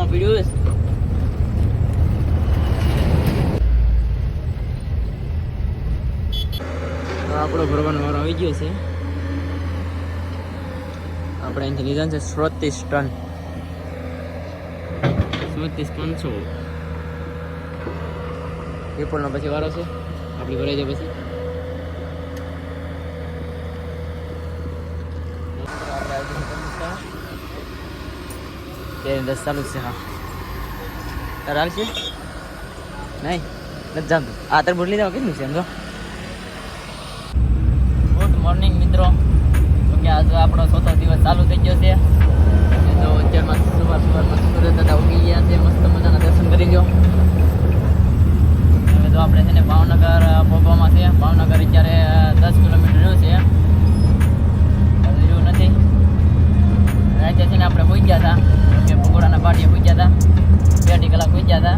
આમાં પીડ્યું છે. આપણો ભરવાનો વારો આવી ગયો છે. આપણે અહીંથી લીધા છે 34 ટન 34,500. પેપરનો પછી વારો છે. આપણી ભરાઈ જાય પછી દસ ચાલુ છે. હા તારે હાલ છે નહીં નથી જામતું. આ તારે બોલી જાવ કેટલું છે એમ તો. ગુડ મોર્નિંગ મિત્રો. તો કે આજે આપણો ચોથો દિવસ ચાલુ થઈ ગયો છે. તો અત્યારમાં સવારમાં સુરત હતા ઉગી ગયા છે. મસ્ત મજાના દર્શન કરી લો. હવે તો આપણે છે ને ભાવનગર પહોંચવામાં છે. ભાવનગર અત્યારે 10 કિલોમીટર રહ્યું છે. હજુ રહ્યું નથી. રાતે છે ને આપણે હોઈ ગયા હતા કે ભગોડાના પાટીએ હોઈ ગયા હતા. 2 કલાક હોઈ ગયા હતા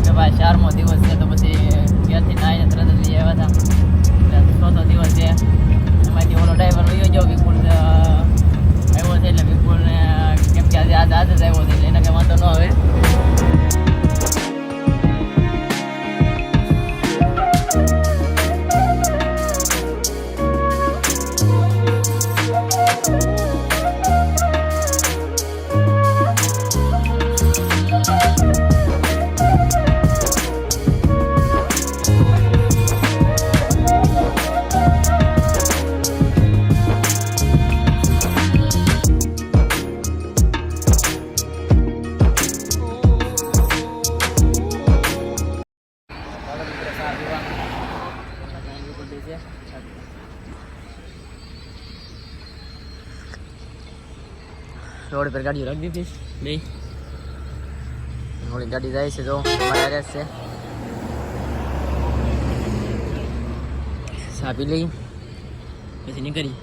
કે ભાઈ 4મો દિવસ છે. તો પછી ત્યાંથી નાઈને તરત જ લઈ આવ્યા હતા. એટલે ચોથો દિવસ છે. એમાંથી ઓલો ડ્રાઈવર વયો ગયો વિપુલ આવ્યો છે. એટલે વિપુલને કેમ કે આજે જ આવ્યો છે એટલે એને કંઈ વાંધો ન આવે. રોડ પર ગાડીઓ રાખી દીધી બે. ઓલી ગાડી જાય છે તો અમારે આર્યા છે. ચા પી લઈ પછી નીકળી.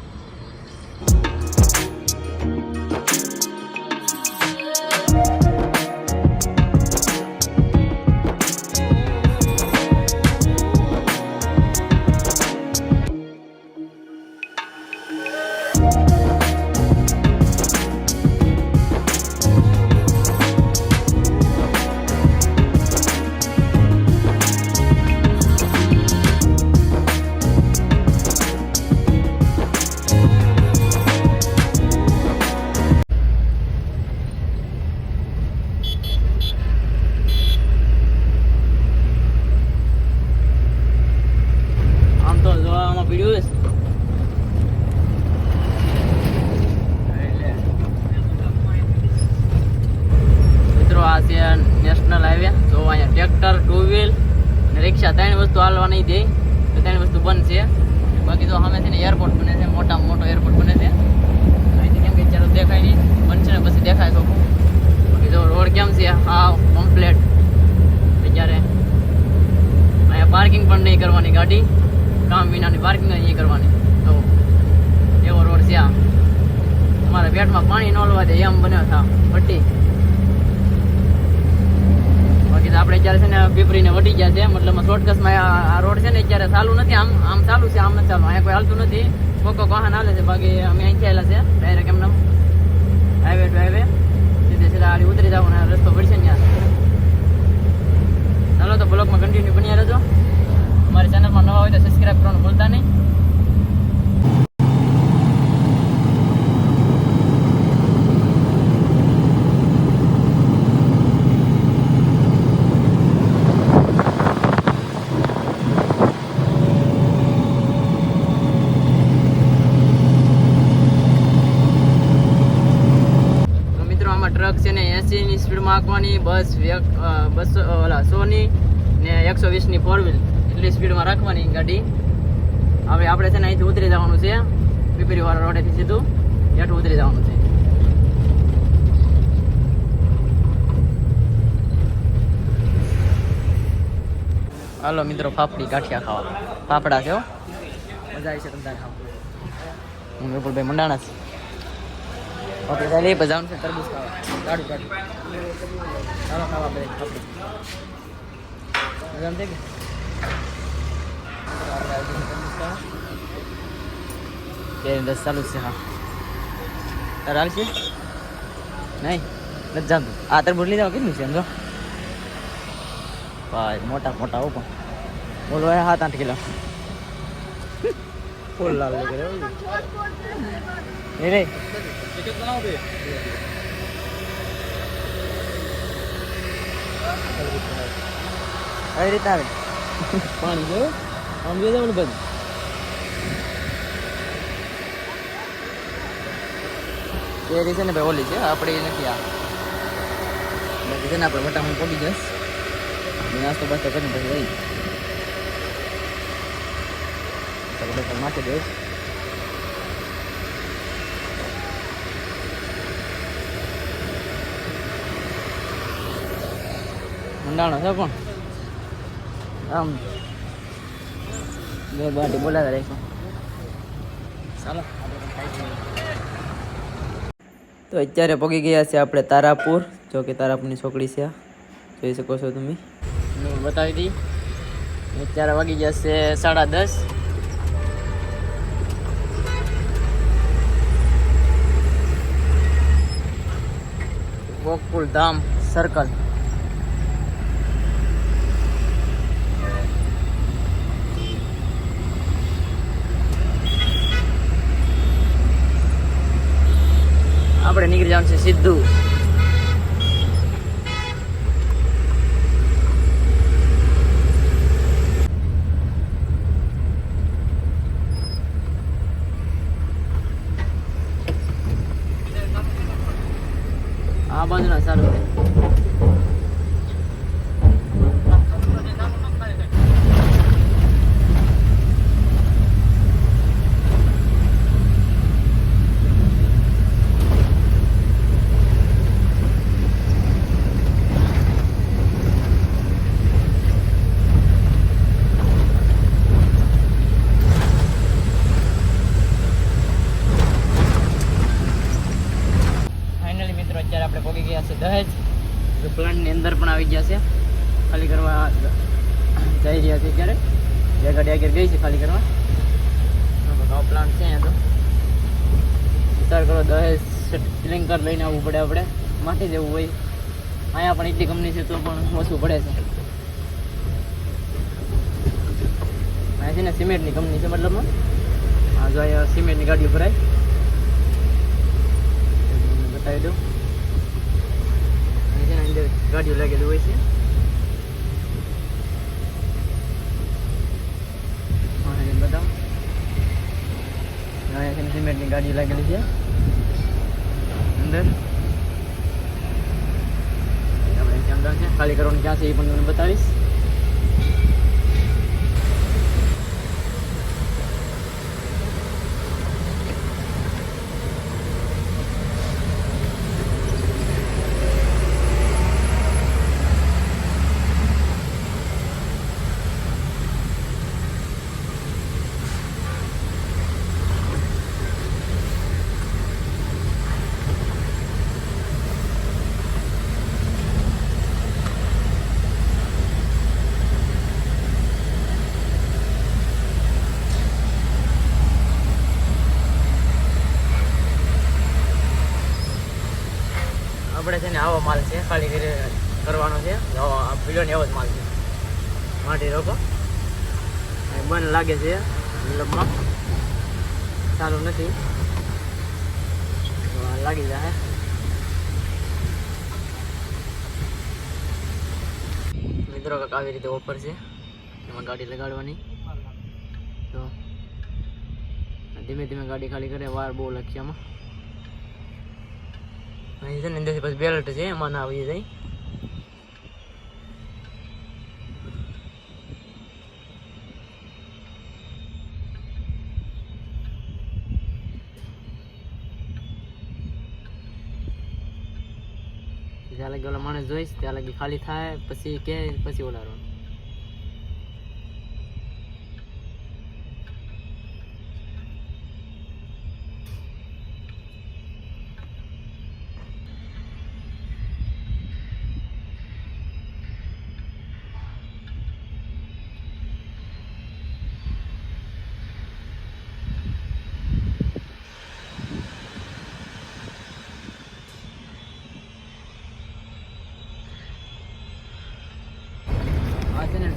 નેશનલ હાઈવે તો અહીંયા ટ્રેક્ટર, 2 વ્હીલ અને રિક્ષા 3 વસ્તુ હાલવા નહીં દે. તો 3 વસ્તુ બંધ છે. બાકી તો સામે છે ને એરપોર્ટ બને છે. મોટામાં મોટો એરપોર્ટ બને છે. અહીંથી કેમ કે ચાલો દેખાય નહીં બનશે ને પછી દેખાય તો. બાકી તો રોડ કેમ છે હા કમ્પ્લેટ. અત્યારે અહીંયા પાર્કિંગ પણ નહીં કરવાની. ગાડી કામ વિનાની પાર્કિંગ નહીં કરવાની. તો એવો રોડ છે આ. તમારા પેટમાં પાણી ન લવા દે એમ બન્યો था પટ્ટી. આપણે અત્યારે છે ને પીપરીને વટી ગયા છે. મતલબ શોર્ટકટમાં આ રોડ છે ને અત્યારે ચાલુ નથી. આમ આમ ચાલુ છે, આમ નથી ચાલુ. અહીંયા કોઈ હાલતું નથી. કોકો વાહન હાલે છે. બાકી અમે અહીંથી આવેલા છે ડાયરેક્ટ એમને હાઈવે ટુ હાઈવે સીધે સીધા આડી ઉતરી જવાનો રસ્તો પડશે ને. ચાલો તો બ્લોગમાં કન્ટિન્યુ બન્યા રહેજો. અમારી ચેનલમાં નવા હોય તો સબસ્ક્રાઈબ કરવાનું ભૂલતા નહીં. ટ્રક છે ને 80ની સ્પીડમાં હાંકવાની. બસ 100ની ને 120ની 4 વ્હીલ એટલી સ્પીડમાં રાખવાની ગાડી. હવે આપણે છે ને અહીંથી ઉતરી જવાનું છે. પીપરીવાળા રોડેથી સીધું હેઠું ઉતરી જવાનું છે. હાલો મિત્રો ફાફડી ગાંઠિયા ખાવા. ફાફડા છે હો, મજા આવી છે તમને ખાવા. હું વિપુલભાઈ મંડાણા છે. ઓકે ચાલે એ બજાવવાનું છે. તરબૂચ ખાવા ગાડી ચાલો ખાવા બધે ફાફડી. મજા છે કે તરબૂચ 10 ચાલુ છે. હા તારે હાલ છે નહીં નથી જામતું. આ તરબૂચ લઈ જાવ કેટલું છે એમ જો ભાઈ, મોટા મોટા હો પણ બોલો 7-8 કિલો ફૂલ લાલ લઈ ગયો એ રે આવી રીતે આવે પાણી જો આમ જોઈ જવાનું બધું કેરી છે ને ભાઈ ઓલી છે આપણે નથી આ બાકી છે ને આપણે વટામણ પડી જશે નાસ્તો બાસ્તો કરીને પછી રહી નાખી દઈશ મંડાણો છે પણ આમ બે બાટી બોલાવે રાખો ચાલો. તો અત્યારે પગી ગયા છે આપણે તારાપુર. જો કે તારાપુરની છોકરી છે જોઈ શકો છો તમે. બતાવી દી અત્યારે વાગી જશે 10:30. ગોકુલ ધામ સર્કલ. આપણે નીકળી જવાનું છે સીધું. આ બાજુના સારું છે. અત્યારે આપણે પહોંચી ગયા છે દહેજ. પ્લાન્ટની અંદર પણ આવી ગયા છે, ખાલી કરવા જઈ રહ્યા છે અત્યારે. બે ગાડી આગળ ગઈ છે ખાલી કરવા. પ્લાન્ટ છે અહીંયા. તો વિચાર કરો દહેજ સિલિન્ડર લઈને આવવું પડે આપણે, માટી જવું હોય. અહીંયા પણ એટલી કંપની છે તો પણ ઓછું પડે છે. અહીંયા છે ને સિમેન્ટની કંપની છે, મતલબમાં હા જો અહીંયા સિમેન્ટની ગાડીઓ ભરાય. બતાવી દઉં અંદર ગાડીઓ લાગેલી હોય છે. બતાવો અહીંયા છે સિમેન્ટની ગાડીઓ લાગેલી છે અંદર. આપણે અંદર છે, ખાલી કરવાનું ક્યાં છે એ પણ તમને બતાવીશ. આપણે છે ને આવો માલ છે, ખાલી કરવાનો છે. પીળો ને એવો જ માલ છે. માટી રોકો બંધ લાગે છે, મતલબમાં ચાલુ નથી, લાગી જાય. મિત્રો કાંઈક આવી રીતે ઓફર છે, એમાં ગાડી લગાડવાની. તો ધીમે ધીમે ગાડી ખાલી કરે, વાર બહુ લખી આમાં. અહીં છે ને અંદરથી પછી બેલ્ટ છે, એમાં ના આવી જાય. જ્યાં લગી ઓલા માણસ જોઈશ ત્યાં લગી ખાલી થાય, પછી કે પછી ઓલાડવાનું.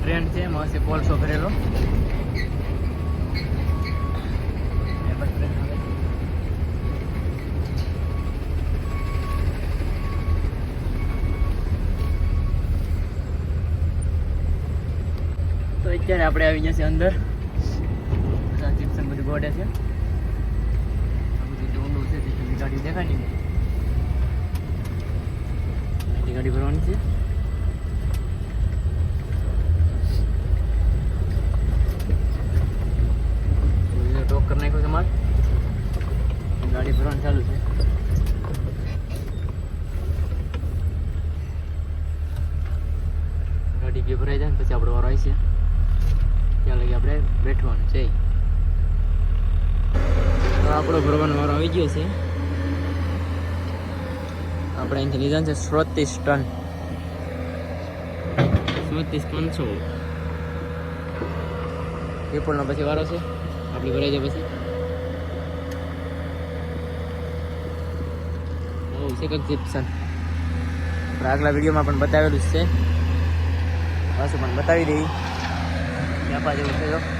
ફ્રેન્ડ છે માસે કોલસો ભરેલો તો અત્યારે આપણે આવી જશે અંદર ચિપ્સન બધું ગોડે છે ઊંડું છે ગાડી દેખાય નહીં ગાડી ભરવાની છે ટોક કરી નાખ્યો છે માલ ગાડી ભરવાનું ચાલુ છે ગાડી બે ભરાઈ જાય ને પછી આપણો વારો આવી છે ત્યાં લગી આપણે બેઠવાનું છે આપણો ભરવાનો વારો આવી ગયો છે આપણે અહીંથી લીધા છે 34 ટન 34,500 વિપુલનો પછી વારો છે આપણી ભરાઈ જાય પછી છે કંઈક જીપ્સન આપણે આગલા વિડીયોમાં પણ બતાવેલું જ છે પાછું પણ બતાવી દઈ વ્યાપા જેવું છે તો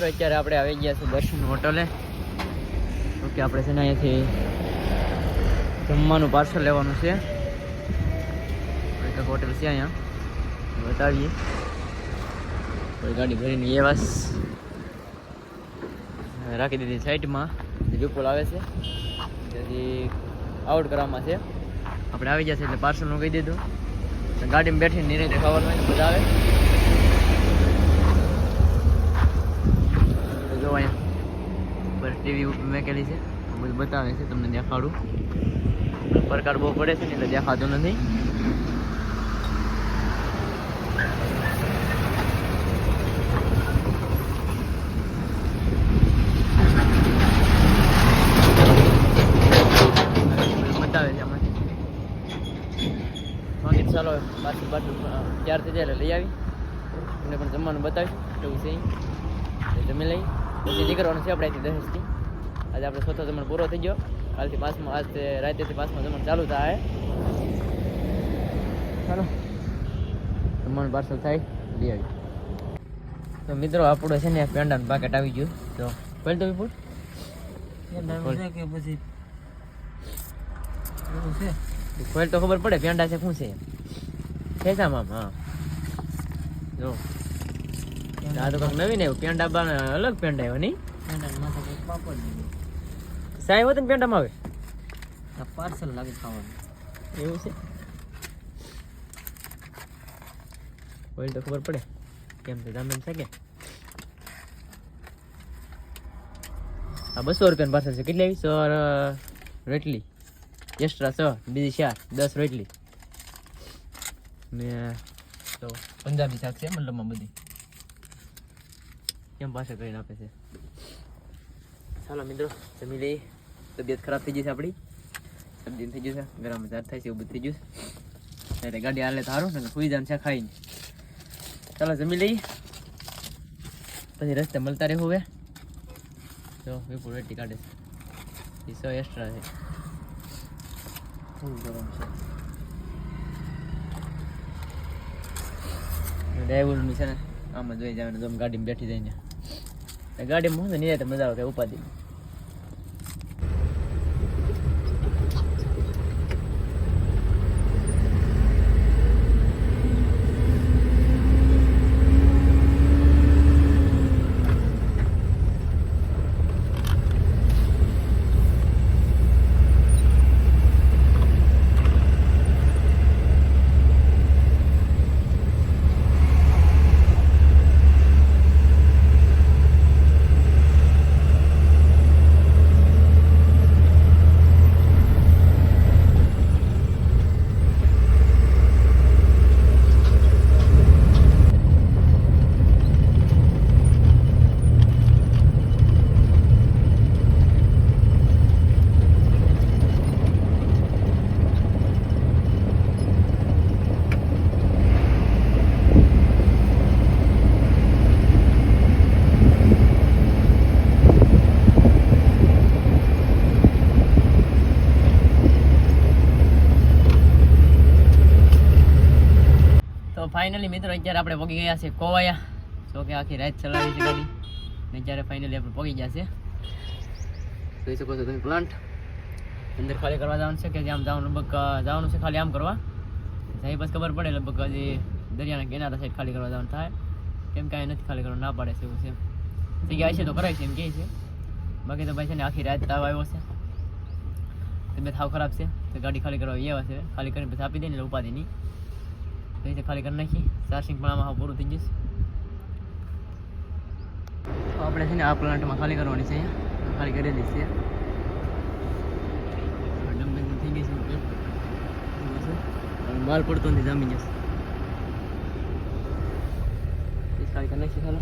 અત્યારે આપણે આવી ગયા છીએ દર્શન હોટલે ઓકે આપણે છે ને અહીંયાથી જમવાનું પાર્સલ લેવાનું છે એક હોટલ છે અહીંયા બતાવીએ કોઈ ગાડી ભરીને એ બસ રાખી દીધી સાઈડમાં વિપુલ આવે છે તેથી આઉટ કરવામાં છે આપણે આવી ગયા છે એટલે પાર્સલનું કહી દીધું ગાડીમાં બેઠીને નિરાંતે ખાવાનું હોય બધા આવે અહીંયા ટીવી ઉપર મેકેલી છે બધું બતાવે છે તમને દેખાડું પ્રકાર બહુ પડે છે ને એટલે દેખાતું નથી બતાવે છે આમાં બાકી ચાલો પાછું તૈયાર થઈ જાય એટલે લઈ આવી તમને પણ જમવાનું બતાવીશું કેવું છે જમી લઈ પછી નીકળવાનું છે આપણે અહીંથી દહેજથી આજે આપણે ચોથો જમણ પૂરો થઈ ગયો કાલથી પાંચમો આજ રાતેથી પાંચમો જમણ ચાલુ થાય ચાલો જમવાનું પાર્સલ થાય લઈ આવી તો મિત્રો આપણો છે ને પેંડાનું પાકેટ આવી ગયું તો ખોલ તો વિપુલ કે પછી ખોલ તો ખબર પડે પેંડા છે શું છે ખેંચામાં હા જો આ તો કંઈક નવીન આવ્યું પેંડા બાને અલગ પેંડા આવ્યો નહીં સાહેબ હોત ને પેંડામાં આવે પાર્સલ લાગે ખાવાનું એવું છે ઓઇલ તો ખબર પડે કેમ છે જામેન છે કે આ 200 રૂપિયાનું પાર્સલ છે કેટલી આવી 100 રોટલી એક્સ્ટ્રા 100 બીજી 4 10 રોટલી ને તો પંજાબી શાક છે મતલબમાં બધી કેમ પાછળ કરીને આપે છે ચાલો મિત્રો જમી લઈએ તબિયત ખરાબ થઈ જશે આપણી શરદી થઈ જશે ગરમ જાત થાય છે એવું બધું થઈ જશે એટલે ગાડી હાલે તો સારું ને સુઈ જાન છે ખાઈને ચાલો જમી લઈએ પછી રસ્તે મળતા રહેવું હવે તો વિપુલ વેટી કાઢે છે 100 એક્સ્ટ્રા છે ફૂલ ગરમ છે ડ્રાઈવરનું છે ને આમ જોઈ જવાનું તો ગાડીમાં બેઠી જઈને ગાડીમાં હું નહીં મજા આવે કઈ ઉપાધિ મિત્રો અત્યારે આપણે પગી ગયા છે કોવાયા, જો કે આખી રાત ચલાવી છે ગાડી ને અત્યારે ફાઇનલી આપણે પગી ગયા છે. જોઈ શકો છો તમે પ્લાન્ટ અંદર ખાલી કરવા જવાનું છે કે આમ જવાનું છે ખાલી આમ કરવા જાય બસ ખબર પડે. લગભગ હજી દરિયાના કિનારા સાઈડ ખાલી કરવા જવાનું થાય, કેમ કાંઈ નથી ખાલી કરવા ના પાડે છે એવું છે. જગ્યા છે તો કરાય છે એમ કહે છે. બાકી તો ભાઈ છે ને આખી રાત તાવ આવ્યો છે, તબિયત હાવ ખરાબ છે, તો ગાડી ખાલી કરવા એવા છે. ખાલી કરીને પછી આપી દે ને ઉપાધિ નહીં, તો એ ખાલી કરી નાખી. ચાર્જિંગ પણ આમાં હાવ પૂરું થઈ જશે. આપણે છે ને આ પ્લાન્ટમાં ખાલી કરવાની છે, અહીંયા ખાલી કરેલી છે. ડમ્પિંગ થઈ ગઈ છે, માલ પડતો નથી જામી જશે. ખાલી કરી નાખીએ ચાલો.